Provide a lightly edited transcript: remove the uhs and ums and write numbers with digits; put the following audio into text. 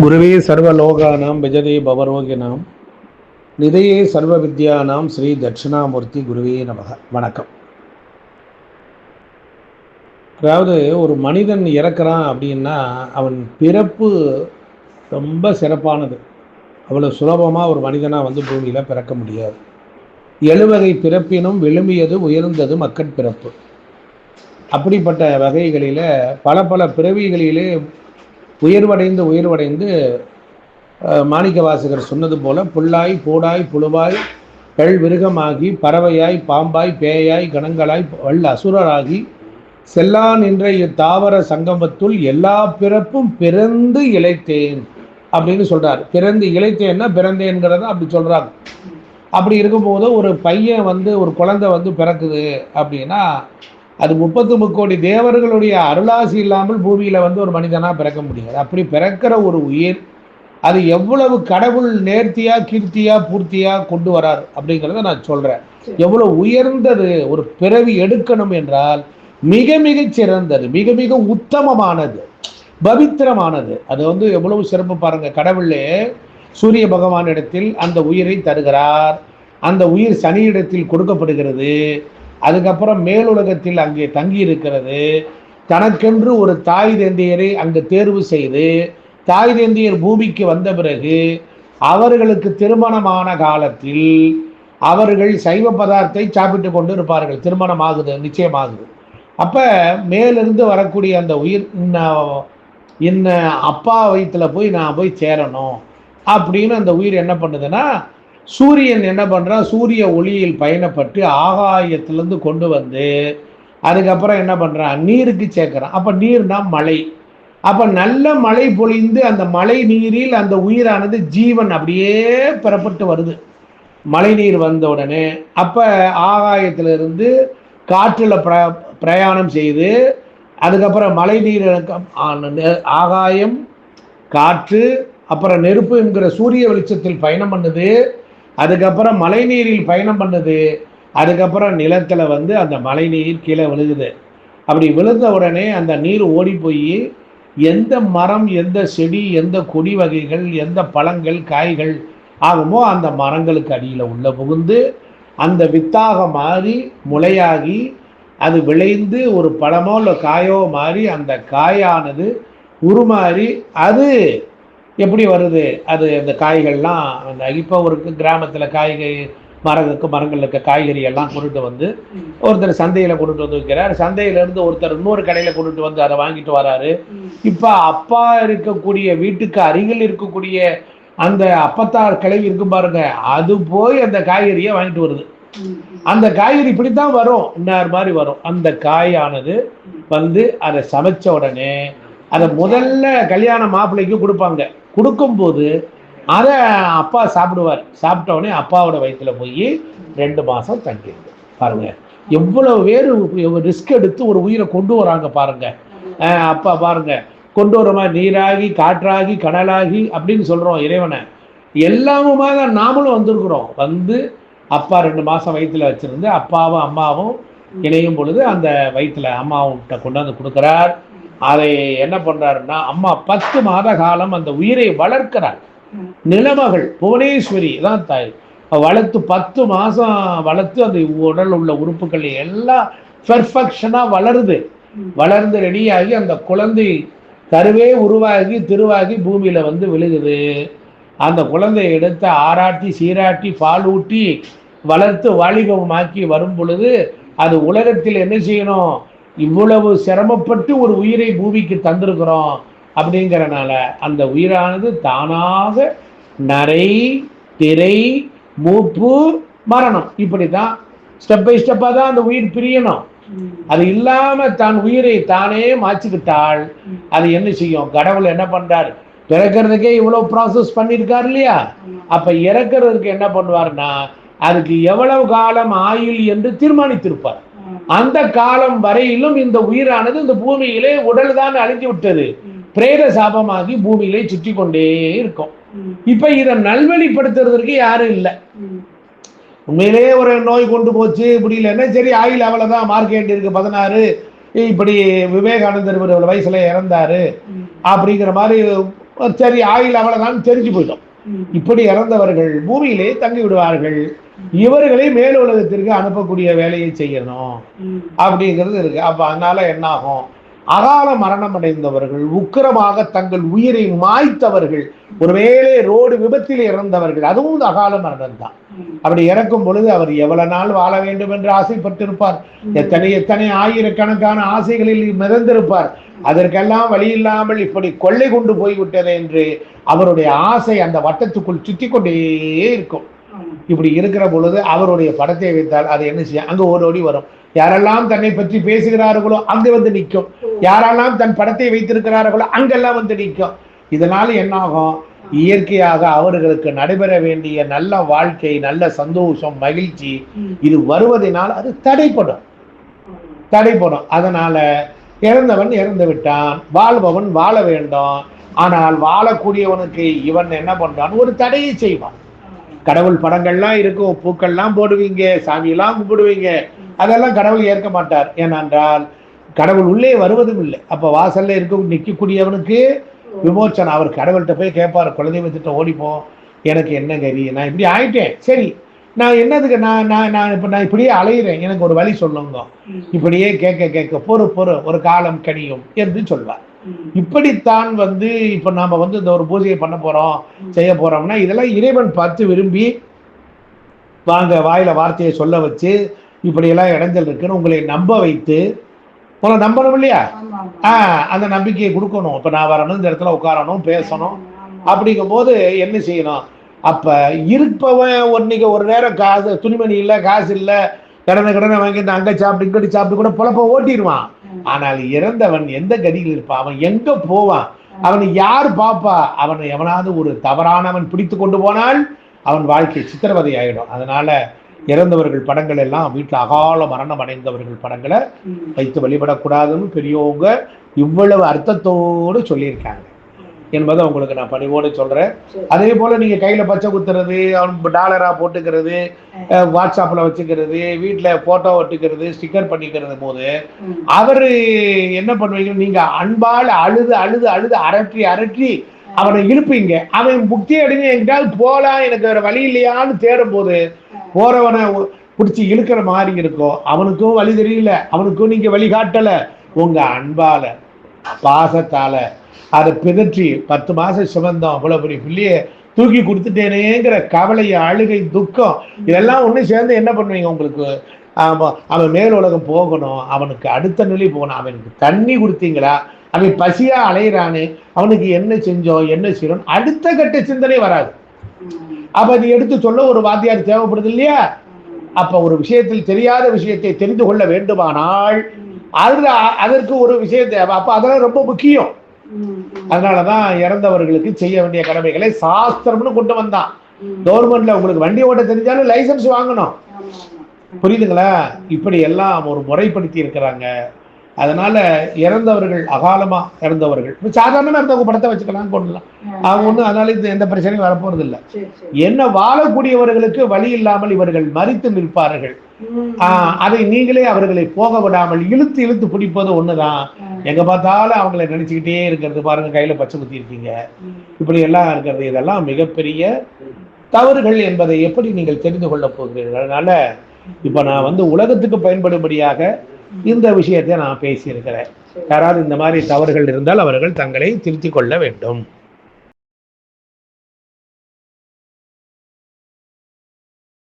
குருவே சர்வலோகானாம் விஜதே பவரோகினாம் நிதையே சர்வ வித்யானாம் ஸ்ரீ தட்சிணாமூர்த்தி குருவே நமக. வணக்கம். அதாவது ஒரு மனிதன் இறக்குறான் அப்படின்னா அவன் பிறப்பு ரொம்ப சிறப்பானது. அவ்வளோ சுலபமாக ஒரு மனிதனாக பூமியில் பிறக்க முடியாது. 7 பிறப்பினும் விழுமியது உயர்ந்தது மக்கட் பிறப்பு. அப்படிப்பட்ட வகைகளில் பல பல பிறவிகளிலே உயர்வடைந்து மாணிக்க வாசகர் சொன்னது போல புல்லாய் பூடாய் புழுவாய் விருகமாகி பறவையாய் பாம்பாய் பேயாய் கணங்களாய் வல் அசுரராகி செல்லா நின்ற இத்தாவர சங்கமத்துள் எல்லா பிறப்பும் பிறந்து இழைத்தேன் அப்படின்னு சொல்றார். பிறந்து இழைத்தேன்னா பிறந்தேன்கிறத அப்படி சொல்றாங்க. அப்படி இருக்கும்போது ஒரு பையன் ஒரு குழந்தை பிறக்குது அப்படின்னா அது 33 கோடி தேவர்களுடைய அருளாசி இல்லாமல் பூமியில ஒரு மனிதனா பிறக்க முடியாது. அப்படி பிறக்கிற ஒரு உயிர் அது எவ்வளவு கடவுள் நேர்த்தியா கீர்த்தியா பூர்த்தியா கொண்டு வரார் அப்படிங்கிறத நான் சொல்றேன். எவ்வளவு உயர்ந்தது ஒரு பிறவி எடுக்கணும் என்றால் மிக மிக சிறந்தது, மிக மிக உத்தமமானது, பவித்திரமானது. அது எவ்வளவு சிறப்பு பாருங்க. கடவுளே சூரிய பகவான் இடத்தில் அந்த உயிரை தருகிறார். அந்த உயிர் சனியிடத்தில் கொடுக்கப்படுகிறது. அதுக்கப்புறம் மேலுலகத்தில் அங்கே தங்கி இருக்கிறது. தனக்கென்று ஒரு தாய் தந்தையரை அங்கு தேர்வு செய்து தாய் தந்தையர் பூமிக்கு வந்த பிறகு அவர்களுக்கு திருமணமான காலத்தில் அவர்கள் சைவ பதார்த்தை சாப்பிட்டு கொண்டு இருப்பார்கள். திருமணம் ஆகுது, நிச்சயமாகுது. அப்ப மேலிருந்து வரக்கூடிய அந்த உயிர் இன்ன அப்பா வயிற்றுல நான் போய் சேரணும் அப்படின்னு அந்த உயிர் என்ன பண்ணுதுன்னா, சூரியன் என்ன பண்ணுறான், சூரிய ஒளியில் பயணப்பட்டு ஆகாயத்திலேருந்து கொண்டு வந்து அதுக்கப்புறம் என்ன பண்ணுறான், நீருக்கு சேர்க்குறான். அப்போ நீர்னா மழை. அப்போ நல்ல மழை பொழிந்து அந்த மழை நீரில் அந்த உயிரானது ஜீவன் அப்படியே பெறப்பட்டு வருது. மழை நீர் வந்த உடனே அப்போ ஆகாயத்திலிருந்து காற்றில் பிரயாணம் செய்து அதுக்கப்புறம் மழை நீர் ஆகாயம் காற்று அப்புறம் நெருப்பு என்கிற சூரிய வெளிச்சத்தில் பயணம் பண்ணுது. அதுக்கப்புறம் மழை நீரில் பயணம் பண்ணுது. அதுக்கப்புறம் நிலத்தில் அந்த மழை நீர் கீழே விழுகுது. அப்படி விழுந்த உடனே அந்த நீர் ஓடி போய் எந்த மரம், எந்த செடி, எந்த கொடி வகைகள், எந்த பழங்கள் காய்கள் ஆகுமோ அந்த மரங்களுக்கு அடியில் உள்ள புகுந்து அந்த வித்தாக மாறி முளையாகி அது விளைந்து ஒரு பழமோ இல்லை காயோ மாறி அந்த காயானது உருமாறி அது எப்படி வருது, அது அந்த காய்கள்லாம் இப்போ ஒரு கிராமத்தில் மரங்கள் இருக்க காய்கறி எல்லாம் கொண்டுட்டு ஒருத்தர் சந்தையில் கொண்டுட்டு வைக்கிறார். சந்தையிலேருந்து ஒருத்தர் இன்னொரு கடையில் கொண்டுட்டு அதை வாங்கிட்டு வராரு. இப்போ அப்பா இருக்கக்கூடிய வீட்டுக்கு அருகில் இருக்கக்கூடிய அந்த அப்பத்தார் கிளவி இருக்கும் பாருங்க, அது போய் அந்த காய்கறியை வாங்கிட்டு வருது. அந்த காய்கறி இப்படித்தான் வரும், இன்னார் மாதிரி வரும். அந்த காயானது அதை சமைச்ச உடனே அதை முதல்ல கல்யாண மாப்பிள்ளைக்கு கொடுப்பாங்க. கொடுக்கும்போது அதை அப்பா சாப்பிடுவார். சாப்பிட்ட உடனே அப்பாவோட வயிற்றுல போய் 2 மாதம் தங்கிடுது. பாருங்க எவ்வளவு வேறு ரிஸ்க் எடுத்து ஒரு உயிரை கொண்டு வராங்க பாருங்க. அப்பா பாருங்க கொண்டு வர மாதிரி நீராகி காற்றாகி கடலாகி அப்படின்னு சொல்றோம் இறைவனை. எல்லாமுமாக தான் நாமளும் வந்திருக்கிறோம். அப்பா 2 மாதம் வயிற்றுல வச்சிருந்து அப்பாவும் அம்மாவும் இணையும் பொழுது அந்த வயிற்றுல அம்மாவுக்கிட்ட கொண்டாந்து கொடுக்குறார். அதை என்ன பண்றாருன்னா, அம்மா 10 மாத காலம் அந்த உயிரை வளர்க்கிறார். நிலமகள் புவனேஸ்வரி தான் தாய். வளர்த்து 10 மாதம் வளர்த்து அந்த உடல் உள்ள உறுப்புகள் எல்லாம் பெர்ஃபெக்ஷனா வளருது. வளர்ந்து ரெடியாகி அந்த குழந்தை கருவே உருவாகி திருவாகி பூமியில விழுகுது. அந்த குழந்தையை எடுத்து ஆராட்டி சீராட்டி பால் ஊட்டி வளர்த்து வாலிபமாக்கி வரும் பொழுது அது உலகத்தில் என்ன செய்யணும், இவ்வளவு சிரமப்பட்டு ஒரு உயிரை பூமிக்கு தந்திருக்கிறோம் அப்படிங்கிறனால அந்த உயிரானது தானாக நரை திரை மூப்பு மரணம் இப்படிதான் ஸ்டெப் பை ஸ்டெப்பா தான் அந்த உயிர் பிரியணும். அது இல்லாம தான் உயிரை தானே மாற்றிக்கிட்டால் அது என்ன செய்யும், கடவுள் என்ன பண்றாரு, பிறக்கிறதுக்கே இவ்வளவு ப்ராசஸ் பண்ணியிருக்காரு இல்லையா. அப்ப இறக்கிறதுக்கு என்ன பண்ணுவார்னா அதுக்கு எவ்வளவு காலம் ஆயுள் என்று தீர்மானித்திருப்பார். அந்த காலம் வரையிலும் இந்த உயிரானது இந்த பூமியிலே உடல் தான் அழிஞ்சு விட்டது, பிரேத சாபமாகி பூமியிலே சுற்றி கொண்டே இருக்கும். இப்ப இதை நல்வழிப்படுத்துறதுக்கு யாரும் இல்லை. உண்மையிலேயே ஒரு நோய் கொண்டு போச்சு முடியலன்னா சரி ஆயுள் அவ்வளவுதான், மார்க்கெட் இருக்கு 16, இப்படி விவேகானந்தர் வயசுல இறந்தாரு அப்படிங்கிற மாதிரி சரி ஆயுள் அவ்வளவுதான் தெரிஞ்சு போயிடும். இப்படி இறந்தவர்கள் பூமியிலே தங்கி விடுவார்கள். இவர்களை மேல் உலகத்திற்கு அனுப்பக்கூடிய வேலையை செய்யணும் அப்படிங்கிறது இருக்கு. அப்ப அதனால என்ன ஆகும், அகால மரணம் அடைந்தவர்கள், உக்கிரமாக தங்கள் உயிரை மாய்த்தவர்கள், ஒருவேளை ரோடு விபத்தில் இறந்தவர்கள், அதுவும் அகால மரணம் தான். அப்படி இறக்கும் பொழுது அவர் எவ்வளவு நாள் வாழ வேண்டும் என்று ஆசைப்பட்டிருப்பார், எத்தனை எத்தனை ஆயிரக்கணக்கான ஆசைகளில் மிதந்திருப்பார். அதற்கெல்லாம் வழி இல்லாமல் இப்படி கொள்ளை கொண்டு போய்விட்டது என்று அவருடைய ஆசை அந்த வட்டத்துக்குள் சுற்றி கொண்டே இருக்கும். இப்படி இருக்கிற பொழுது அவருடைய படத்தை வைத்தால் அது என்ன செய்யும், அங்க ஓடோடி வரும். யாரெல்லாம் தன்னை பற்றி பேசுகிறார்களோ அங்கு வந்து நிற்கும், யாரெல்லாம் தன் படத்தை வைத்திருக்கிறார்களோ அங்கெல்லாம் வந்து நிற்கும். இதனால என்ன ஆகும், இயற்கையாக அவர்களுக்கு நடைபெற வேண்டிய நல்ல வாழ்க்கை, நல்ல சந்தோஷம், மகிழ்ச்சி இது வருவதனால் அது தடைப்படும். அதனால இறந்தவன் இறந்து விட்டான், வாழ்பவன் வாழ வேண்டும். ஆனால் வாழக்கூடியவனுக்கு இவன் என்ன பண்றான், ஒரு தடையை செய்வான். கடவுள் படங்கள்லாம் இருக்கும், பூக்கள்லாம் போடுவீங்க, சாமியெல்லாம் கும்பிடுவீங்க, அதெல்லாம் கடவுள் ஏற்க மாட்டார். ஏனென்றால் கடவுள் உள்ளே வருவதும் இல்லை. அப்ப வாசல்ல இருக்க நிற்கக்கூடியவனுக்கு விமோச்சனம். அவர் கடவுள்கிட்ட போய் கேட்பார், குலதெய்வத்திட்ட ஓடிப்போம், எனக்கு என்ன கறி, நான் இப்படி ஆயிட்டேன், சரி நான் என்னதுக்கு நான் இப்படியே அலையிறேன், எனக்கு ஒரு வழி சொல்லுங்க. இப்படியே கேட்க பொறு ஒரு காலம் கனியும் என்று சொல்வார். இப்படித்தான் இப்ப நாம இந்த ஒரு பூஜையை பண்ண போறோம், செய்ய போறோம்னா இதெல்லாம் இறைவன் பார்த்து விரும்பி வாங்க வாயில வார்த்தையை சொல்ல வச்சு இப்படியெல்லாம் இடைஞ்சல் இருக்குன்னு உங்களை நம்ப வைத்து, உங்களை நம்பணும் இல்லையா, அந்த நம்பிக்கையை கொடுக்கணும். இப்ப நான் வரணும், இந்த இடத்துல உட்காரணும், பேசணும். அப்படிங்கும் போது என்ன செய்யணும், அப்ப இருப்பவன் இன்னைக்கு ஒரு நேரம் காசு துணிமணி இல்லை, காசு இல்லை, கடனை வாங்கி அங்க சாப்பிட்டு இங்கடி சாப்பிட்டு கூட பொழப்ப ஓட்டிடுவான். ஆனால் இறந்தவன் எந்த கதியில் இருப்பான், அவன் எங்க போவான், அவனை யார் பாப்பா, அவனை எவனாவது ஒரு தவறானவன் பிடித்து கொண்டு போனால் அவன் வாழ்க்கை சித்திரவதை ஆயிடும். அதனால இறந்தவர்கள் படங்கள் எல்லாம் வீட்டில் அகால மரணம் அடைந்தவர்கள் படங்களை வைத்து வழிபடக்கூடாதுன்னு பெரியவங்க இவ்வளவு அர்த்தத்தோடு சொல்லியிருக்காங்க என்பதை உங்களுக்கு நான் பணிவோடு சொல்றேன். அதே போல நீங்க கையில பச்சை குத்துறது, டாலரா போட்டுக்கிறது, வாட்ஸ்அப்ல வச்சுக்கிறது, வீட்டுல போட்டோ ஒட்டுக்கிறது, ஸ்டிக்கர் பண்ணிக்கிறது போது அவரு என்ன பண்ணுவீங்க, நீங்க அன்பால் அழுது அழுது அழுது அரற்றி அவனை இழுப்பீங்க. அவன் புக்தி அடைஞ்சு எங்கிட்டாவது போலாம், எனக்கு வேற வழி இல்லையான்னு தேடும் போது போறவனை பிடிச்சி இழுக்கிற மாதிரி இருக்கும். அவனுக்கும் வழி தெரியல, அவனுக்கும் நீங்க வழிகாட்டல. உங்க அன்பால பாசத்தால அதை பிதற்றி 10 மாசம் சுமந்தோம், அவ்வளவு பெரிய பிள்ளைய தூக்கி கொடுத்துட்டேனேங்கிற கவலை, அழுகை, துக்கம் இதெல்லாம் ஒண்ணு சேர்ந்து என்ன பண்ணுவீங்க, உங்களுக்கு அவன் மேல் உலகம் போகணும், அவனுக்கு அடுத்த நிலை போகணும், அவனுக்கு தண்ணி கொடுத்தீங்களா, அவன் பசியா அலையிறானு, அவனுக்கு என்ன செஞ்சோம், என்ன செய்யணும், அடுத்த கட்ட சிந்தனை வராது. அப்ப அது எடுத்து சொல்ல ஒரு வாத்தியார் தேவைப்படுது இல்லையா. அப்ப ஒரு விஷயத்தில் தெரியாத விஷயத்தை தெரிந்து கொள்ள வேண்டுமானால் அதற்கு ஒரு விஷயத்தை, அப்ப அதெல்லாம் ரொம்ப முக்கியம். அதனாலதான் இறந்தவர்களுக்கு செய்ய வேண்டிய கடமைகளை சாஸ்திரம்னு கொண்டு வந்தான். கவர்மெண்ட்ல உங்களுக்கு வண்டி ஓட்ட தெரிஞ்சாலும் லைசன்ஸ் வாங்கணும், புரியுதுங்களா. இப்படி எல்லாம் ஒரு முறைப்படுத்தி இருக்கிறாங்க. அதனால இறந்தவர்கள், அகாலமா இறந்தவர்கள் சாதாரணமா இருந்தவங்க படத்தை வச்சுக்கலாம், கொள்ளலாம், அவங்க ஒண்ணு, அதனால எந்த பிரச்சனையும் வரப்போறது இல்லை. என்ன வாழக்கூடியவர்களுக்கு வழி இல்லாமல் இவர்கள் மரித்து நிற்பார்கள். அதை நீங்களே அவர்களை போக விடாமல் இழுத்து இழுத்து பிடிப்பது ஒண்ணுதான். எங்க பார்த்தாலும் அவங்களை நினைச்சுக்கிட்டே இருக்கிறது, பாருங்க கையில பச்சை குத்தி இருக்கீங்க, இப்படி எல்லாம் இருக்கிறது, இதெல்லாம் மிகப்பெரிய தவறுகள் என்பதை எப்படி நீங்கள் தெரிந்து கொள்ள போகிறீர்கள். அதனால இப்ப நான் உலகத்துக்கு பயன்படும்படியாக இந்த விஷயத்தை நான் பேசியிருக்கிறேன். யாராவது இந்த மாதிரி தவறுகள் இருந்தால் அவர்கள் தங்களை திருத்திக் கொள்ள வேண்டும்.